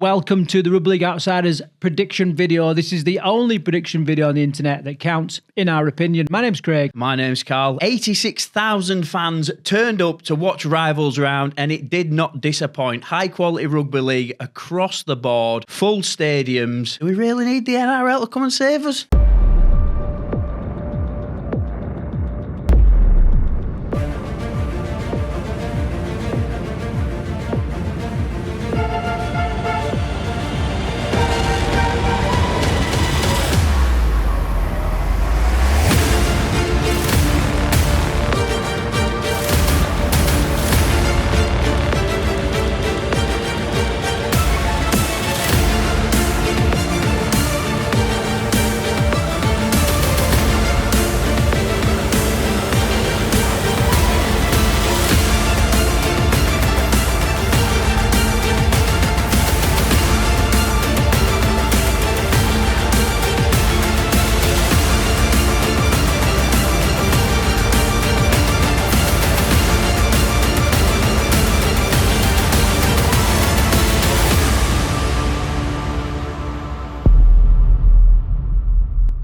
Welcome to the Rugby League Outsiders Prediction video. This is the only prediction video on the internet that counts, in our opinion. My name's Craig. My name's Karl. 86,000 fans turned up to watch rivals round, and it did not disappoint. High quality rugby league across the board, full stadiums. Do we really need the NRL to come and save us?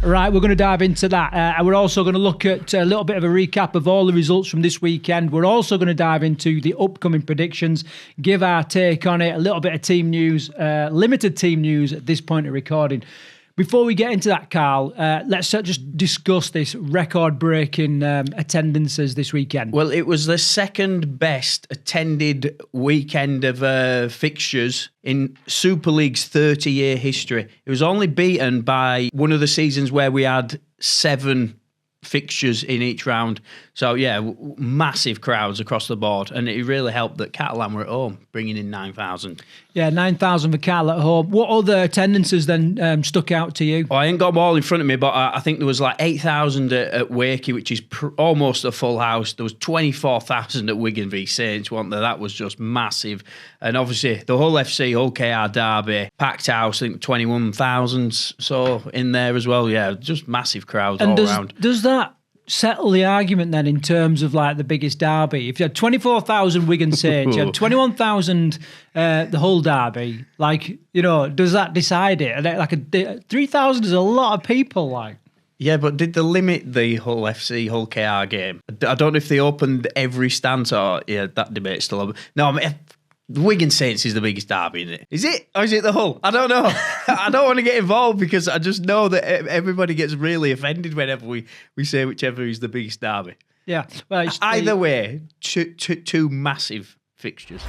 Right, we're going to dive into that. And we're also going to look at a little bit of a recap of all the results from this weekend. We're also going to dive into the upcoming predictions, give our take on it, a little bit of team news, limited team news at this point of recording. Before we get into that, Karl, let's just discuss this record-breaking attendances this weekend. Well, it was the second best attended weekend of fixtures in Super League's 30-year history. It was only beaten by one of the seasons where we had 7 fixtures in each round. So, yeah, massive crowds across the board. And it really helped that Catalan were at home, bringing in 9,000. Yeah, 9,000 for Karl at home. What other attendances then stuck out to you? Oh, I ain't got them all in front of me, but I think there was like 8,000 at Wakey, which is almost a full house. There was 24,000 at Wigin Saints, wasn't there? That was just massive. And obviously, the Hull FC, Hull KR derby, packed house, I think 21,000 so in there as well. Yeah, just massive crowds all around. Does that settle the argument then in terms of like the biggest derby? If you had 24,000 Wigan Saints, you had 21,000 the Hull derby, like, you know, does that decide it? Like 3,000 is a lot of people, like. Yeah, but did they limit the Hull FC, Hull KR game? I don't know if they opened every stand, or yeah, that debate's still open. No, I mean, the Wigin Saints is the biggest derby, isn't it? Is it? Or is it the Hull? I don't know. I don't want to get involved because I just know that everybody gets really offended whenever we say whichever is the biggest derby. Yeah. Well, either way, two massive fixtures.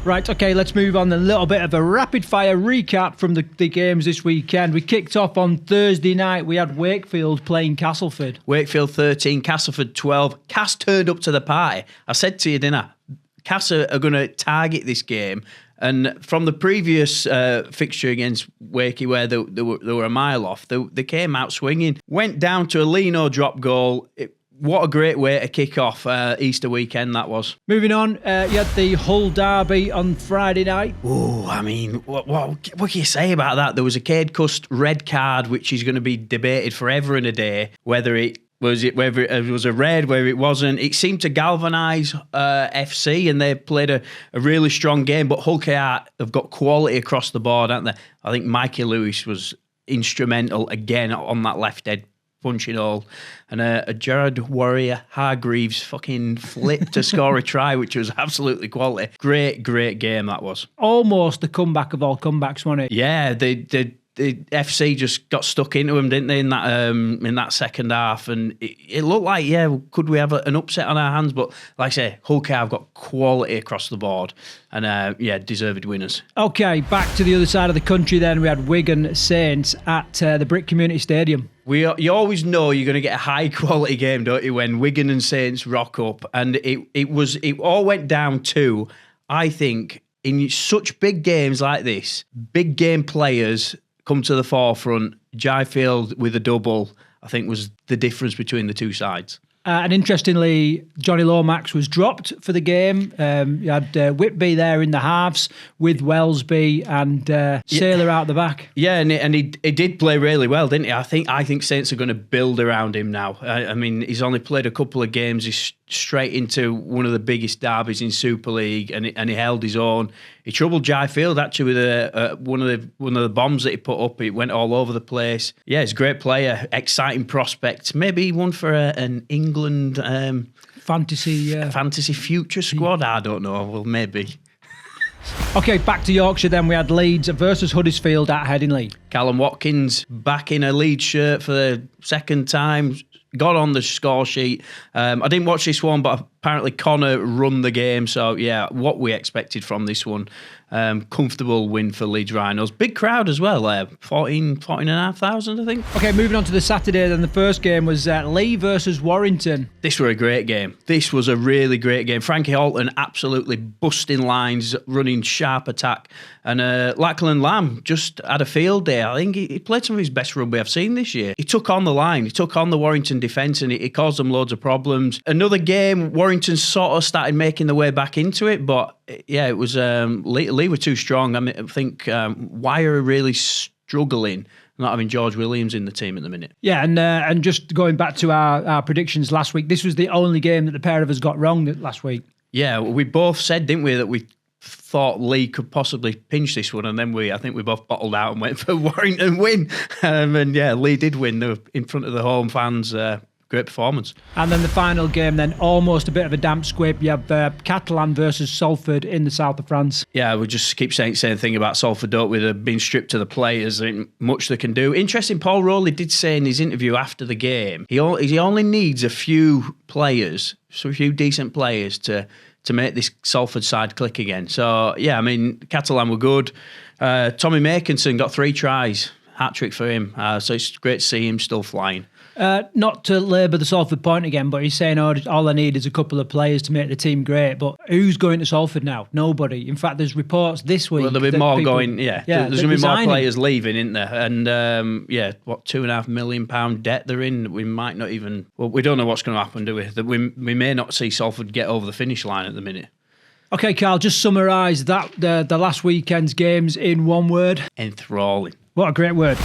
Right, okay, let's move on. A little bit of a rapid-fire recap from the games this weekend. We kicked off on Thursday night. We had Wakefield playing Castleford. Wakefield 13, Castleford 12. Cass turned up to the party. I said to you, didn't I? Cass are going to target this game, and from the previous fixture against Wakey, where they were a mile off, they came out swinging. Went down to a Lino drop goal. What a great way to kick off Easter weekend that was. Moving on, you had the Hull derby on Friday night. Oh, I mean, what can you say about that? There was a Cade Cust red card, which is going to be debated forever and a day, whether it was a red, whether it wasn't. It seemed to galvanise FC, and they played a really strong game. But Hull KR have got quality across the board, haven't they? I think Mikey Lewis was instrumental again on that left head punching hole. And a Gerard Warrior Hargreaves fucking flip to score a try, which was absolutely quality. Great game that was. Almost the comeback of all comebacks, wasn't it? Yeah, the FC just got stuck into them, didn't they, in that second half? And it looked like, yeah, could we have an upset on our hands? But like I say, Hull KR have got quality across the board, and yeah, deserved winners. Okay, back to the other side of the country then. We had Wigin Saints at the Brick Community Stadium. You always know you're going to get a high quality game, don't you, when Wigan and Saints rock up? And it all went down to, I think, in such big games like this, big game players come to the forefront. Jaifield with a double, I think, was the difference between the two sides. And interestingly, Johnny Lomax was dropped for the game. You had Whitby there in the halves with Wellesby and Sailor out the back. Yeah, and he did play really well, didn't he? I think Saints are going to build around him now. I mean, he's only played a couple of games. He's straight into one of the biggest derbies in Super League, and he held his own. He troubled Jai Field actually with one of the bombs that he put up. It went all over the place. Yeah, he's a great player, exciting prospect. Maybe one for an England fantasy future squad. I don't know. Well, maybe. Okay, back to Yorkshire then. We had Leeds versus Huddersfield at Headingley. Callum Watkins back in a Leeds shirt for the second time. Got on the score sheet. I didn't watch this one, but apparently Connor run the game. So, yeah, what we expected from this one. Comfortable win for Leeds Rhinos. Big crowd as well, 14,500, I think. Okay, moving on to the Saturday, then the first game was Leigh versus Warrington. This was a great game. This was a really great game. Frankie Halton absolutely busting lines, running sharp attack. And Lachlan Lamb just had a field day. I think he played some of his best rugby I've seen this year. He took on the line. He took on the Warrington defence, and he caused them loads of problems. Another game, Warrington sort of started making their way back into it, but yeah, it was Leigh were too strong. I mean, I think Wire are really struggling not having George Williams in the team at the minute. Yeah, and just going back to our predictions last week, this was the only game that the pair of us got wrong last week. Yeah, we both said, didn't we, that we thought Leigh could possibly pinch this one, and then I think we both bottled out and went for Warrington win. And yeah, Leigh did win. They were in front of the home fans. Great performance. And then the final game, then almost a bit of a damp squib. You have Catalan versus Salford in the south of France. Yeah, we just keep saying the same thing about Salford, don't we? They're being stripped to the players. There ain't much they can do. Interesting, Paul Rowley did say in his interview after the game, he only needs a few players, so a few decent players to make this Salford side click again. So, yeah, I mean, Catalan were good. Tommy Makinson got 3 tries. Hat-trick for him. So it's great to see him still flying. Not to labour the Salford point again, but he's saying, all I need is a couple of players to make the team great. But who's going to Salford now? Nobody. In fact, there's reports this week. Well, there'll be more going, there's going to be more players leaving, isn't there? And, £2.5 million debt they're in. We might not even... Well, we don't know what's going to happen, do we? We may not see Salford get over the finish line at the minute. Okay, Karl, just summarise the last weekend's games in one word. Enthralling. What a great word.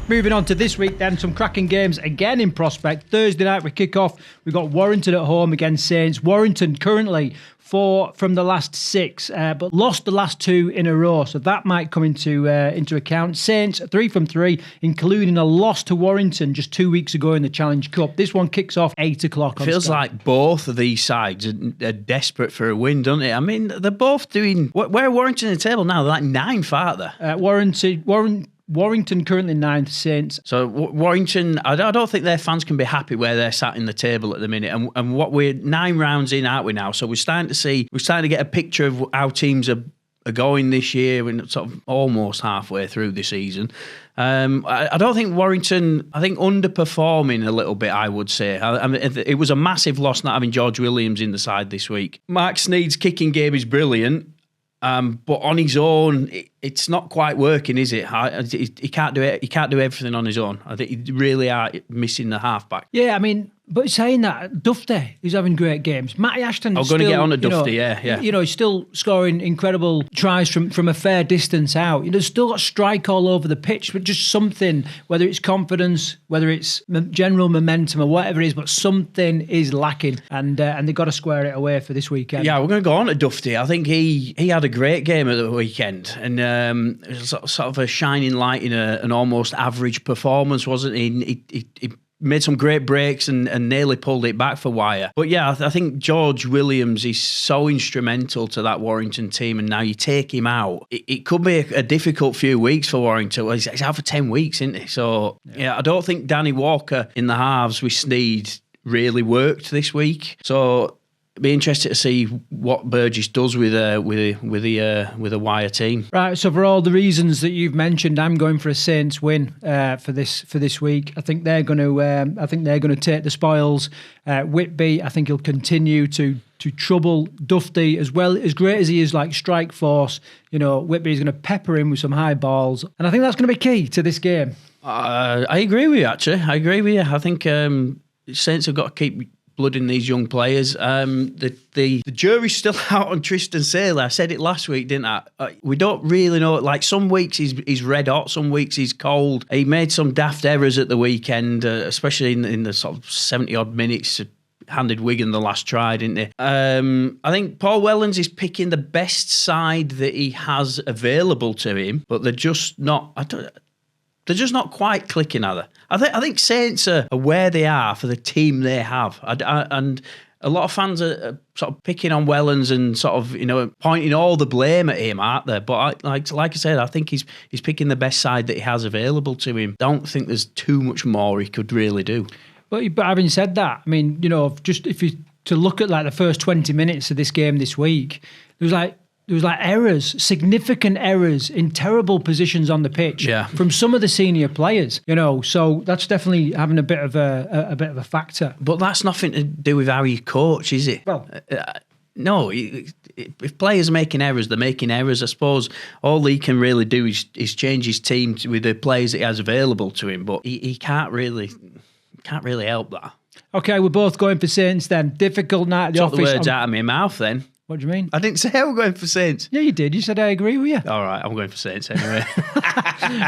Moving on to this week then, some cracking games again in prospect. Thursday night we kick off. We've got Warrington at home against Saints. Warrington currently 4 from the last 6, but lost the last 2 in a row. So that might come into account. Saints 3 from 3, including a loss to Warrington just 2 weeks ago in the Challenge Cup. This one kicks off 8 o'clock. Feels like both of these sides are desperate for a win, don't it? I mean, they're both doing... Where are Warrington in the table now? They're like 9th, aren't they? Warrington currently 9th, Saints. So Warrington, I don't think their fans can be happy where they're sat in the table at the minute. And what we're 9 rounds in, aren't we now? So we're starting to get a picture of how teams are going this year. We're sort of almost halfway through the season. I don't think Warrington, underperforming a little bit, I would say. I mean, it was a massive loss not having George Williams in the side this week. Mark Sneed's kicking game is brilliant. But on his own, it's not quite working, is it? He can't do it. He can't do everything on his own. I think he really are missing the halfback. Yeah, I mean, but saying that, Dufty is having great games. Matty Ashton. I'm going to get on at Dufty. Yeah. He's still scoring incredible tries from a fair distance out. He's still got strike all over the pitch, but just something, whether it's confidence, whether it's general momentum or whatever it is, but something is lacking, and they've got to square it away for this weekend. Yeah, we're going to go on to Dufty. I think he had a great game at the weekend, and it was sort of a shining light in an almost average performance, wasn't he? He made some great breaks and nearly pulled it back for Wire. But yeah, I think George Williams is so instrumental to that Warrington team, and now you take him out, it could be a difficult few weeks for Warrington. Well, he's out for 10 weeks, isn't he? So yeah, I don't think Danny Walker in the halves with Sneed really worked this week. So be interested to see what Burgess does with a Wire team. Right. So for all the reasons that you've mentioned, I'm going for a Saints win for this week. I think they're going to take the spoils. Whitby, I think he'll continue to trouble Dufty as well. As great as he is, like strike force, Whitby's going to pepper him with some high balls, and I think that's going to be key to this game. I agree with you. Actually, I agree with you. I think Saints have got to keep blooding these young players. The jury's still out on Tristan Saylor. I said it last week, didn't I? We don't really know. Like, some weeks he's red hot, some weeks he's cold. He made some daft errors at the weekend, especially in the sort of 70 odd minutes handed Wigan the last try, didn't he? I think Paul Wellens is picking the best side that he has available to him, but they're just not. They're just not quite clicking, are they? I think Saints are where they are for the team they have, and a lot of fans are sort of picking on Wellens and sort of, pointing all the blame at him, aren't they? But like I said, I think he's picking the best side that he has available to him. Don't think there's too much more he could really do. But having said that, I mean, just if you to look at like the first 20 minutes of this game this week, there was like errors, significant errors in terrible positions on the pitch from some of the senior players, so that's definitely having a bit of a factor. But that's nothing to do with how you coach, is it? Well, no, if players are making errors, they're making errors. I suppose all he can really do is change his team with the players that he has available to him, but he can't really help that. Okay, we're both going for Saints then. Difficult night at the office. Took the words out of my mouth then. What do you mean? I didn't say I was going for Saints. Yeah, you did. You said I agree with you. All right, I'm going for Saints anyway.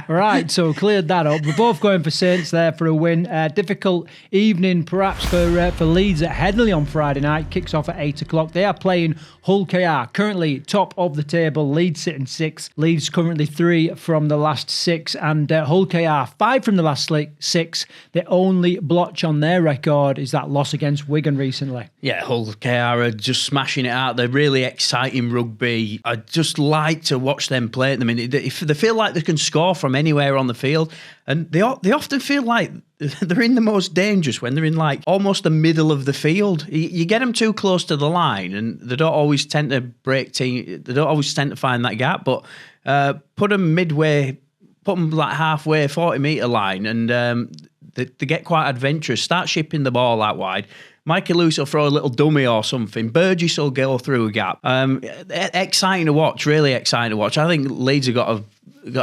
Right, so cleared that up. We're both going for Saints there for a win. Difficult evening perhaps for Leeds at Headingley on Friday night. Kicks off at 8 o'clock. They are playing Hull KR, currently top of the table. Leeds sitting 6th. Leeds currently 3 from the last 6. And Hull KR 5 from the last 6. The only blotch on their record is that loss against Wigan recently. Yeah, Hull KR are just smashing it out. They're really exciting rugby. I just like to watch them play at the minute. They feel like they can score from anywhere on the field, and they often feel like they're in the most dangerous when they're in like almost the middle of the field. You get them too close to the line, and they don't always tend to break team. They don't always tend to find that gap, but put them midway, put them like halfway, 40-metre line, and they get quite adventurous. Start shipping the ball out wide. Mikey Lewis will throw a little dummy or something. Burgess will go through a gap. Exciting to watch, really exciting to watch. I think Leeds have got a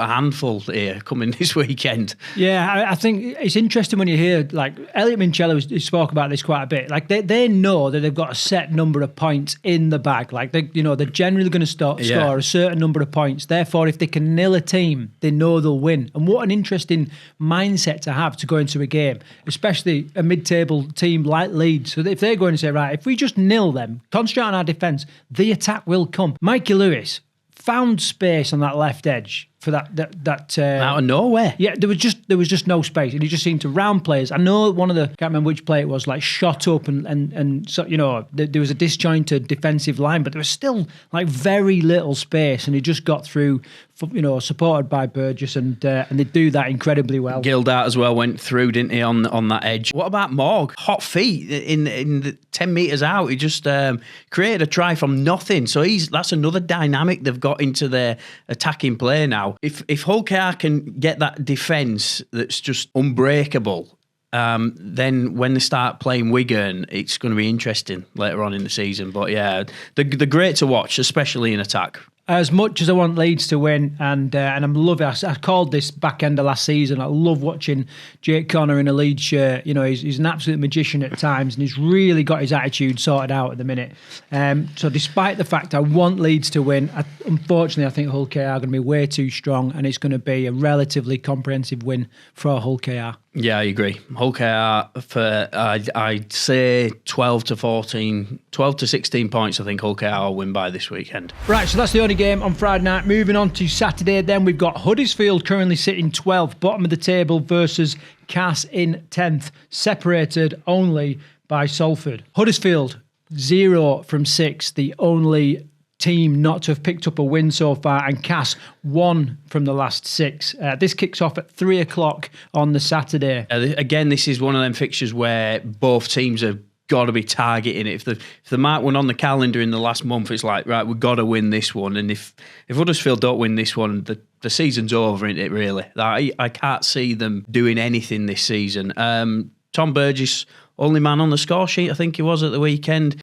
handful here coming this weekend. Yeah, I think it's interesting when you hear, like, Elliot Mincello spoke about this quite a bit. Like, they know that they've got a set number of points in the bag. Like, they're generally going to score a certain number of points. Therefore, if they can nil a team, they know they'll win. And what an interesting mindset to have to go into a game, especially a mid-table team like Leeds. So if they're going to say, right, if we just nil them, concentrate on our defence, the attack will come. Mikey Lewis found space on that left edge for that out of nowhere. Yeah, there was just no space, and he just seemed to round players. I know one of the, can't remember which play it was, like shot up and so there was a disjointed defensive line, but there was still like very little space, and he just got through. Supported by Burgess, and they do that incredibly well. Gildart as well went through, didn't he, on that edge? What about Morg? Hot feet in the 10 metres out. He just created a try from nothing. So that's another dynamic they've got into their attacking play now. If Hull KR can get that defence that's just unbreakable, then when they start playing Wigan, it's going to be interesting later on in the season. But yeah, they're great to watch, especially in attack. As much as I want Leeds to win, and I'm loving it. I called this back end of last season. I love watching Jake Connor in a Leeds shirt. He's an absolute magician at times, and he's really got his attitude sorted out at the minute. So despite the fact I want Leeds to win, unfortunately I think Hull KR are going to be way too strong, and it's going to be a relatively comprehensive win for Hull KR. Yeah, I agree. Hull KR for, I'd say 12 to 16 points. I think Hull KR will win by this weekend. Right, so that's the only game on Friday night. Moving on to Saturday, then we've got Huddersfield currently sitting 12th, bottom of the table, versus Cass in 10th, separated only by Salford. Huddersfield, 0 from 6, the only team not to have picked up a win so far, and Cass 1 from the last 6. This kicks off at 3 o'clock on the Saturday. Again, this is one of them fixtures where both teams have got to be targeting it. If the mark one on the calendar in the last month, it's like, right, we've got to win this one. And if Huddersfield don't win this one, the season's over, isn't it, really? I can't see them doing anything this season. Tom Burgess, only man on the score sheet, I think he was at the weekend.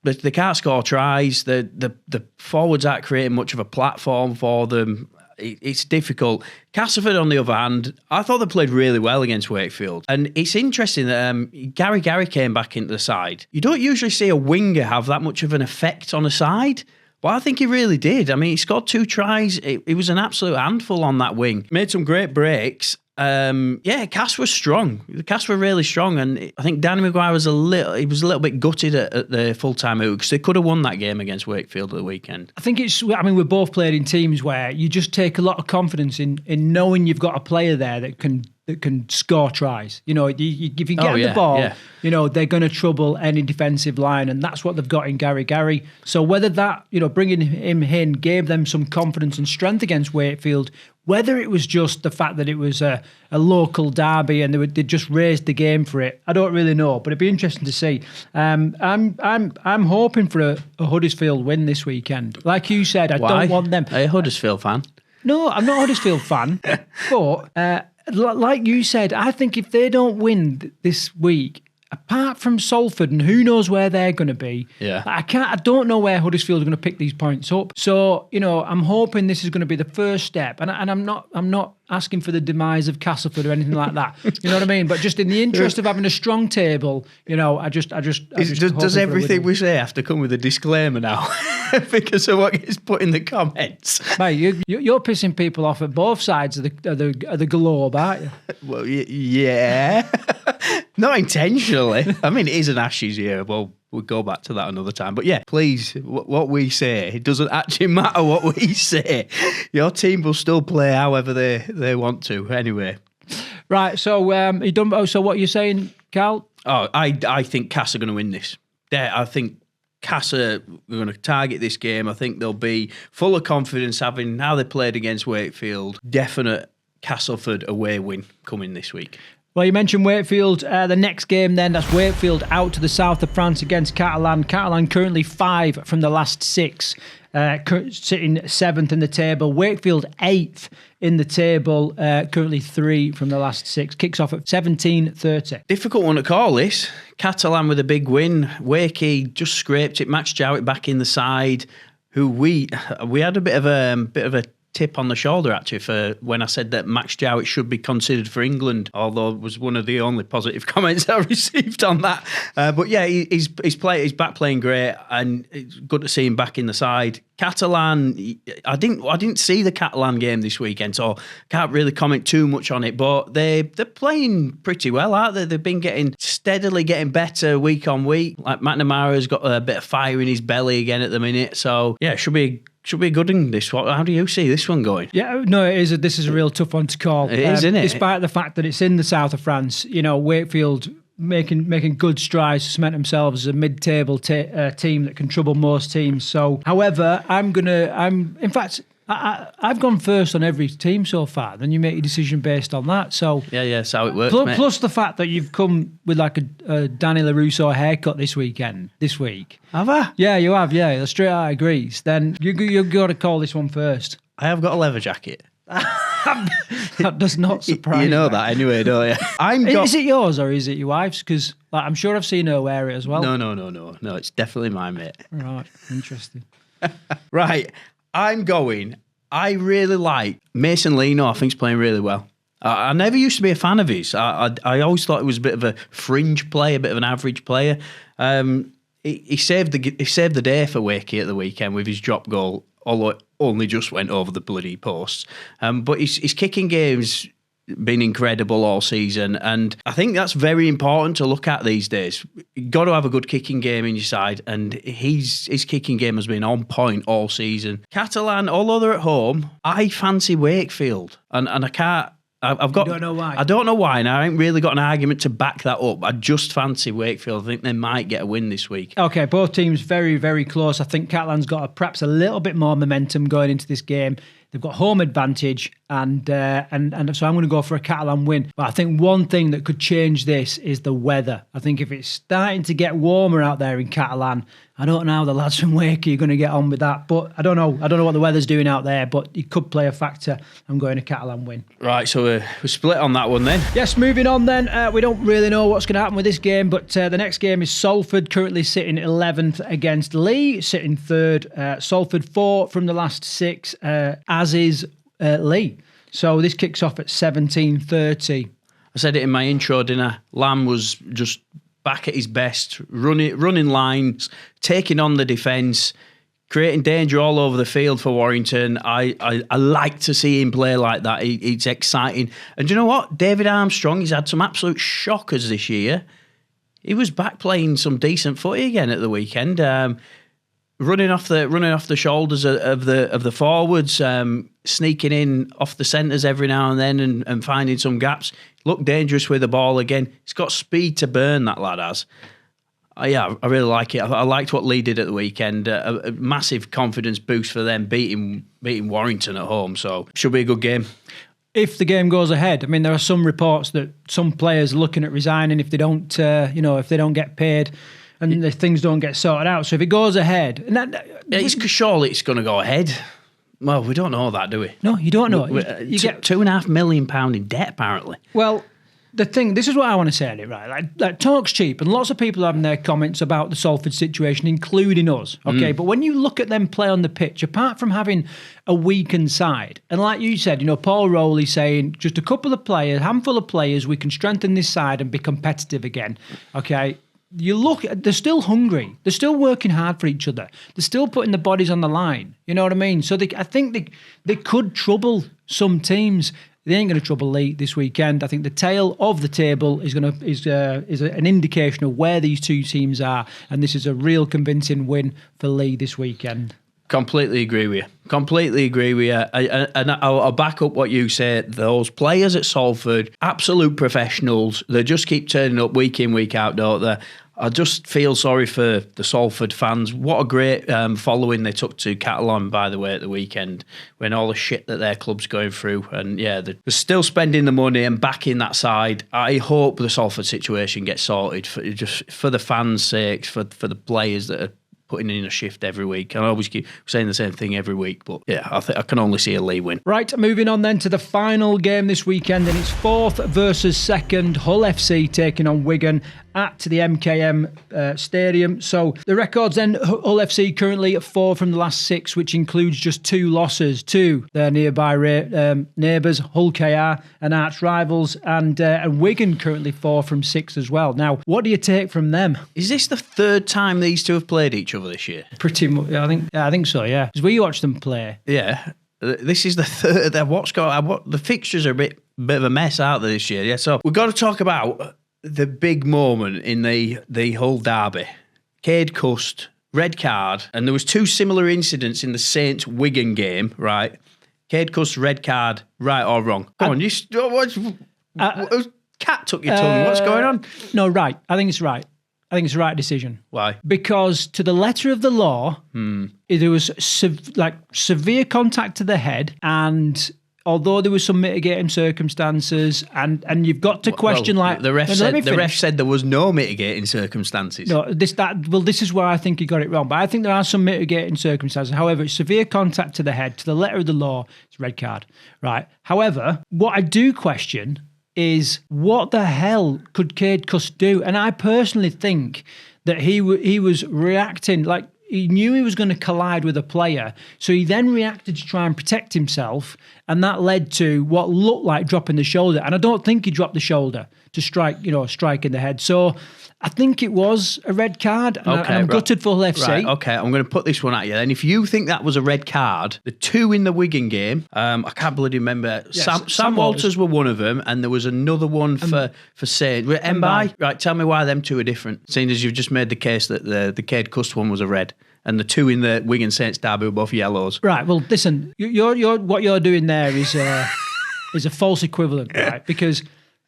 They can't score tries. The forwards aren't creating much of a platform for them. It's difficult. Castleford, on the other hand, I thought they played really well against Wakefield. And it's interesting that Gary came back into the side. You don't usually see a winger have that much of an effect on a side. Well, I think he really did. I mean, he scored 2 tries. It was an absolute handful on that wing. Made some great breaks. Cass was strong. The Cass were really strong, and I think Danny Maguire was a little bit gutted at the full-time out because they could have won that game against Wakefield at the weekend. I think we both played in teams where you just take a lot of confidence in knowing you've got a player there that can score tries. You know, if you get the ball, you know, they're going to trouble any defensive line, and that's what they've got in Gary. So whether that, you know, bringing him in gave them some confidence and strength against Wakefield, whether it was just the fact that it was a local derby and they just raised the game for it, I don't really know, but it'd be interesting to see. I'm hoping for a Huddersfield win this weekend. Like you said, I don't want them. Are you a Huddersfield fan? No, I'm not a Huddersfield fan, but like you said, I think if they don't win this week, apart from Salford, and who knows where they're going to be, I don't know where Huddersfield are going to pick these points up. So, you know, I'm hoping this is going to be the first step, and I'm not asking for the demise of Castleford or anything like that. You know what I mean? But just in the interest of having a strong table, you know, does everything we say have to come with a disclaimer now because of what gets put in the comments? Mate, you're pissing people off at both sides of the globe, aren't you? Well, yeah. Not intentionally. I mean, it is an Ashes year. Well, we'll go back to that another time. But yeah, please, what we say, it doesn't actually matter what we say. Your team will still play however they want to. Anyway. Right, so you done? So what are you saying, Karl? Oh, I think Cass are going to win this. I think Cass are going to target this game. I think they'll be full of confidence having how they played against Wakefield. Definite Castleford away win coming this week. Well, you mentioned Wakefield. The next game then, that's Wakefield out to the south of France against Catalan. Catalan currently 5 from the last 6, sitting 7th in the table. Wakefield 8th in the table, currently 3 from the last 6. Kicks off at 17:30. Difficult one to call this. Catalan with a big win. Wakey just scraped it. Max Jowett back in the side, who we had a bit of a tip on the shoulder actually for when I said that Max Jowett should be considered for England, although it was one of the only positive comments I received on that. But yeah, he's back playing great, and it's good to see him back in the side. Catalan, I didn't see the Catalan game this weekend, so can't really comment too much on it. But they're playing pretty well, aren't they? They've been steadily getting better week on week. Like McNamara's got a bit of fire in his belly again at the minute, so yeah, should be a good one this. How do you see this one going? Yeah, no, it is. This is a real tough one to call. It is, isn't it? Despite the fact that it's in the south of France, you know, Wakefield making good strides to cement themselves as a mid-table team that can trouble most teams. So, however, I've gone first on every team so far. Then you make your decision based on that. So yeah, that's how it works. Plus the fact that you've come with like a Danny LaRusso haircut this week. Have I? Yeah, you have. Yeah, straight out of Greece. Then you got to call this one first. I have got a leather jacket. That does not surprise me. You know that anyway, don't you? Is it yours or is it your wife's? Because I'm sure I've seen her wear it as well. No. It's definitely mine, mate. Right, interesting. Right, I really like Mason Leigh. I think he's playing really well. I never used to be a fan of his. I always thought he was a bit of a fringe player, a bit of an average player. He saved the day for Wakey at the weekend with his drop goal, although it only just went over the bloody posts. But his kicking game's been incredible all season, and I think that's very important to look at these days. You've got to have a good kicking game in your side, and his kicking game has been on point all season. Catalan, although they're at home, I fancy Wakefield, and I can't. I've got. You don't know why? I don't know why, and I ain't really got an argument to back that up. I just fancy Wakefield. I think they might get a win this week. Okay, both teams very, very close. I think Catalan's got perhaps a little bit more momentum going into this game. They've got home advantage, and so I'm going to go for a Catalan win. But I think one thing that could change this is the weather. I think if it's starting to get warmer out there in Catalan, I don't know how the lads from Wakey are going to get on with that. But I don't know. I don't know what the weather's doing out there, but it could play a factor. I'm going to Catalan win. Right, so we're split on that one then. Yes, moving on then. We don't really know what's going to happen with this game, but the next game is Salford, currently sitting 11th against Leigh, sitting 3rd. Salford 4 from the last 6, as is Leigh. So this kicks off at 17:30. I said it in my intro, didn't I? Lamb was just back at his best, running lines, taking on the defence, creating danger all over the field for Warrington. I like to see him play like that. It's exciting. And do you know what? David Armstrong, he's had some absolute shockers this year. He was back playing some decent footy again at the weekend. Running off the shoulders of the forwards, sneaking in off the centres every now and then and finding some gaps. Looked dangerous with the ball again. He's got speed to burn, that lad has. Yeah, I really like it. I liked what Leigh did at the weekend. A massive confidence boost for them, beating Warrington at home. So should be a good game. If the game goes ahead, I mean, there are some reports that some players are looking at resigning if they don't, if they don't get paid and the things don't get sorted out. So if it goes ahead, surely it's going to go ahead. Well, we don't know that, do we? No, you don't know. You get £2.5 million in debt, apparently. Well, the thing, this is what I want to say, right? Like talk's cheap, and lots of people having their comments about the Salford situation, including us. Okay, but when you look at them play on the pitch, apart from having a weakened side, and like you said, Paul Rowley saying just a couple of players, handful of players, we can strengthen this side and be competitive again. Okay. You look, they're still hungry. They're still working hard for each other. They're still putting the bodies on the line. You know what I mean? So I think they could trouble some teams. They ain't going to trouble Leigh this weekend. I think the tail of the table is an indication of where these two teams are, and this is a real convincing win for Leigh this weekend. Completely agree with you. And I'll back up what you said. Those players at Salford, absolute professionals. They just keep turning up week in, week out, don't they? I just feel sorry for the Salford fans. What a great following they took to Catalan, by the way, at the weekend, when all the shit that their club's going through. And yeah, they're still spending the money and backing that side. I hope the Salford situation gets sorted for the fans' sake, for the players that are putting in a shift every week. I always keep saying the same thing every week, but yeah, I think I can only see a Leigh win. Right, moving on then to the final game this weekend, and it's 4th versus 2nd. Hull FC taking on Wigan at the MKM Stadium. So the records then, Hull FC currently at 4 from the last 6, which includes just 2 losses to their nearby neighbours, Hull KR and arch rivals, and Wigan currently 4 from 6 as well. Now, what do you take from them? Is this the 3rd time these two have played each other this year? Pretty much, I think so, yeah. Because we watched them play. Yeah. This is the 3rd. What's going on? The fixtures are a bit of a mess out there this year. Yeah, so we've got to talk about the big moment in the Hull derby. Cade Cust, red card, and there was 2 similar incidents in the Saints Wigan game, right? Cade Cust, red card, right or wrong? Come on, cat took your tongue. What's going on? No, right. I think it's right. I think it's the right decision. Why? Because to the letter of the law, there was severe contact to the head, and although there was some mitigating circumstances, and you've got to question the ref said there was no mitigating circumstances. No, this is where I think he got it wrong. But I think there are some mitigating circumstances. However, it's severe contact to the head, to the letter of the law, it's a red card, right? However, what I do question is what the hell could Cade Cust do? And I personally think that he was reacting like he knew he was going to collide with a player, so he then reacted to try and protect himself, and that led to what looked like dropping the shoulder. And I don't think he dropped the shoulder to strike in the head. So I think it was a red card, and I'm gutted for Hull FC. Right, okay, I'm going to put this one at you then. If you think that was a red card, the 2 in the Wigan game, I can't bloody remember. Yes, Sam Walters were one of them, and there was another one for Saint. Mbai? Right, tell me why them 2 are different, seeing as you've just made the case that the Cade Cust one was a red, and the 2 in the Wigan Saints derby were both yellows. Right, well, listen, what you're doing there is a false equivalent, right? Because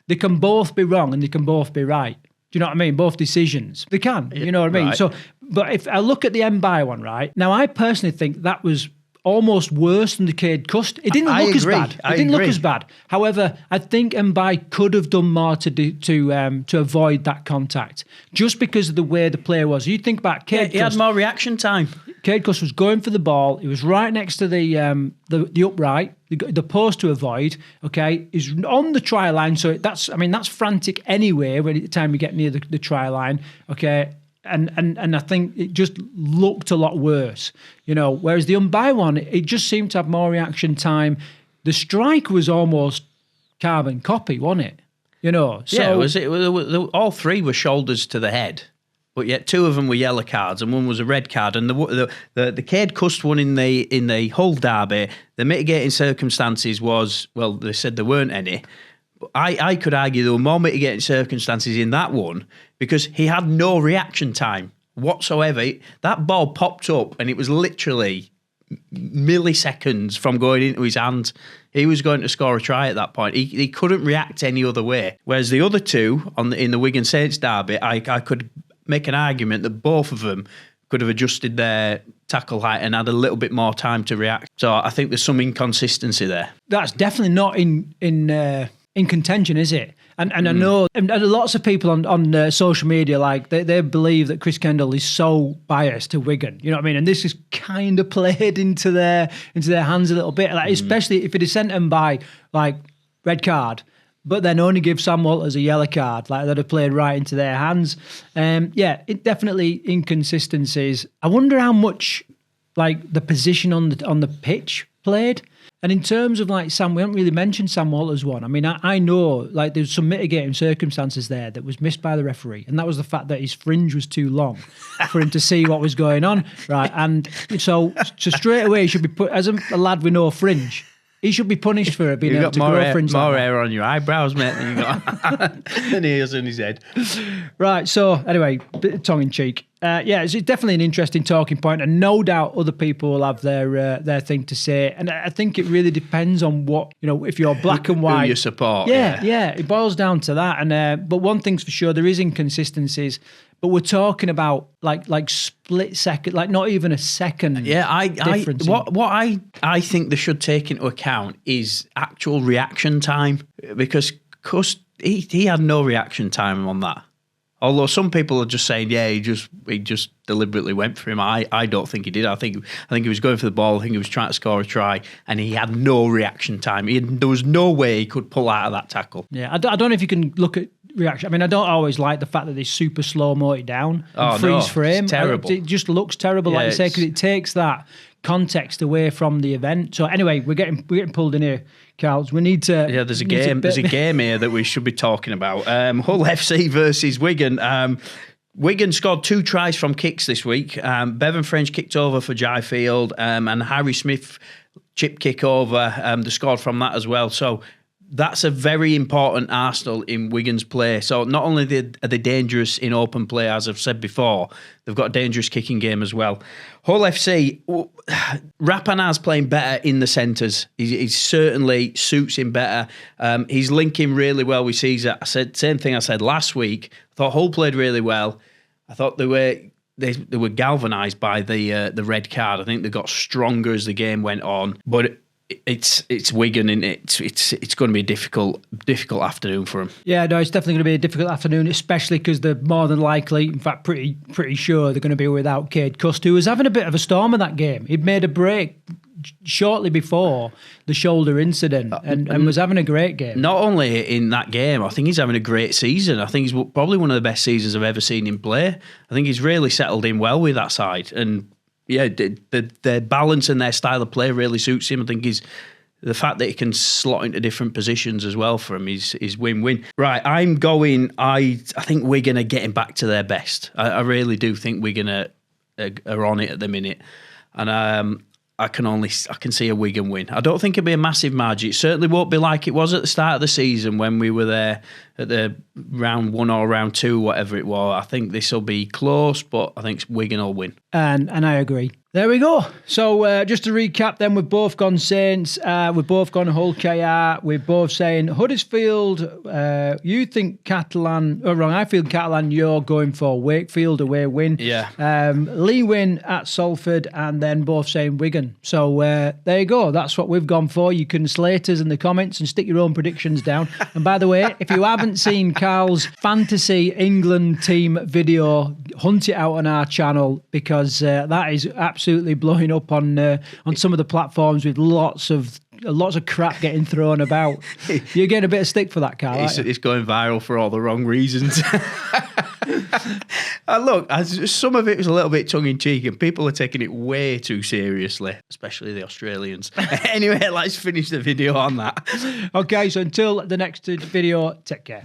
they can both be wrong and they can both be right. Do you know what I mean? Both decisions. They can, you know what I mean? Right. So, but if I look at the Mbai one, right? Now, I personally think that was almost worse than the Cade Cust. It didn't look as bad. It didn't look as bad. However, I think Mbai could have done more to avoid that contact, just because of the way the player was. You think about Cade Cust. He had more reaction time. Cade Cust was going for the ball. He was right next to the upright, the post to avoid. Okay, he's on the try line, so that's frantic anyway. When at the time you get near the try line, okay. And I think it just looked a lot worse, whereas the Mbai one, it just seemed to have more reaction time. The strike was almost carbon copy, wasn't it? So, yeah, all 3 were shoulders to the head. but yet 2 of them were yellow cards and 1 was a red card. And the Cade Cust one in the Hull derby, the mitigating circumstances was, well, they said there weren't any. I could argue there were more mitigating circumstances in that one because he had no reaction time whatsoever. That ball popped up and it was literally milliseconds from going into his hand. He was going to score a try at that point. He couldn't react any other way. Whereas the other 2 in the Wigan Saints derby, I could make an argument that both of them could have adjusted their tackle height and had a little bit more time to react. So I think there's some inconsistency there. That's definitely not in contention, is it? And I know and lots of people on social media, like they believe that Chris Kendall is so biased to Wigan. You know what I mean? And this is kind of played into their hands a little bit, like, especially if it is sent them by like red card, but then only give Sam Walters a yellow card, like that have played right into their hands. It definitely inconsistencies. I wonder how much like the position on the pitch played. And in terms of like Sam, we haven't really mentioned Sam Walters one. I mean, I know like there's some mitigating circumstances there that was missed by the referee, and that was the fact that his fringe was too long for him to see what was going on, right? And so straight away he should be put as a lad with no fringe. He should be punished for it being able to grow fringe. More hair on your eyebrows, mate, than you got than ears on his head. Right. So anyway, bit of tongue in cheek. It's definitely an interesting talking point, and no doubt other people will have their thing to say. And I think it really depends on what, if you're black and white, who you support. Yeah, it boils down to that. And but one thing's for sure, there is inconsistencies. But we're talking about like split second, like not even a second. Yeah, difference. What I think they should take into account is actual reaction time, because he had no reaction time on that. Although some people are just saying, yeah, he just deliberately went for him. I don't think he did. I think he was going for the ball. I think he was trying to score a try, and he had no reaction time. There was no way he could pull out of that tackle. Yeah, I don't know if you can look at reaction. I mean, I don't always like the fact that they super slow-mo it down and freeze frame. It's terrible. It just looks terrible, like you say, because it takes that context away from the event. So anyway, we're getting pulled in here, Karl. We need to. Yeah, there's a game. There's a game here that we should be talking about. Hull FC versus Wigan. Wigan scored 2 tries from kicks this week. Bevan French kicked over for Wakefield, and Harry Smith chip kick over. They scored from that as well. So that's a very important arsenal in Wigan's play. So not only are they dangerous in open play, as I've said before, they've got a dangerous kicking game as well. Hull FC, Rapana's playing better in the centres. He certainly suits him better. He's linking really well with Caesar. I said same thing I said last week. I thought Hull played really well. I thought they were galvanised by the red card. I think they got stronger as the game went on, but it's Wigan, and it's going to be a difficult afternoon for them. Yeah, no, it's definitely going to be a difficult afternoon, especially because they're more than likely, in fact, pretty sure they're going to be without Cade Cust, who was having a bit of a storm in that game. He'd made a break shortly before the shoulder incident and was having a great game. Not only in that game, I think he's having a great season. I think he's probably one of the best seasons I've ever seen him play. I think he's really settled in well with that side, and yeah, their balance and their style of play really suits him. I think the fact that he can slot into different positions as well for him is win-win. Right, I think Wigan are getting back to their best. I really do think Wigan are on it at the minute. And I can see a Wigan win. I don't think it'll be a massive margin. It certainly won't be like it was at the start of the season when we were there at the round 1 or round 2, whatever it was. I think this will be close, but I think Wigan will win. And I agree. There we go. So just to recap then, we've both gone Saints, we've both gone Hull KR, we're both saying Huddersfield, you think Catalan, wrong, I feel Catalan, you're going for Wakefield, away win. Yeah. Leigh win at Salford, and then both saying Wigan. So there you go, that's what we've gone for. You can slate us in the comments and stick your own predictions down. And by the way, if you haven't seen Karl's fantasy England team video, hunt it out on our channel, because that is absolutely blowing up on some of the platforms with lots of crap getting thrown about. You're getting a bit of stick for that, Karl. It's going viral for all the wrong reasons. Look, some of it was a little bit tongue-in-cheek, and people are taking it way too seriously, especially the Australians. Anyway, let's finish the video on that. Okay, so until the next video, take care.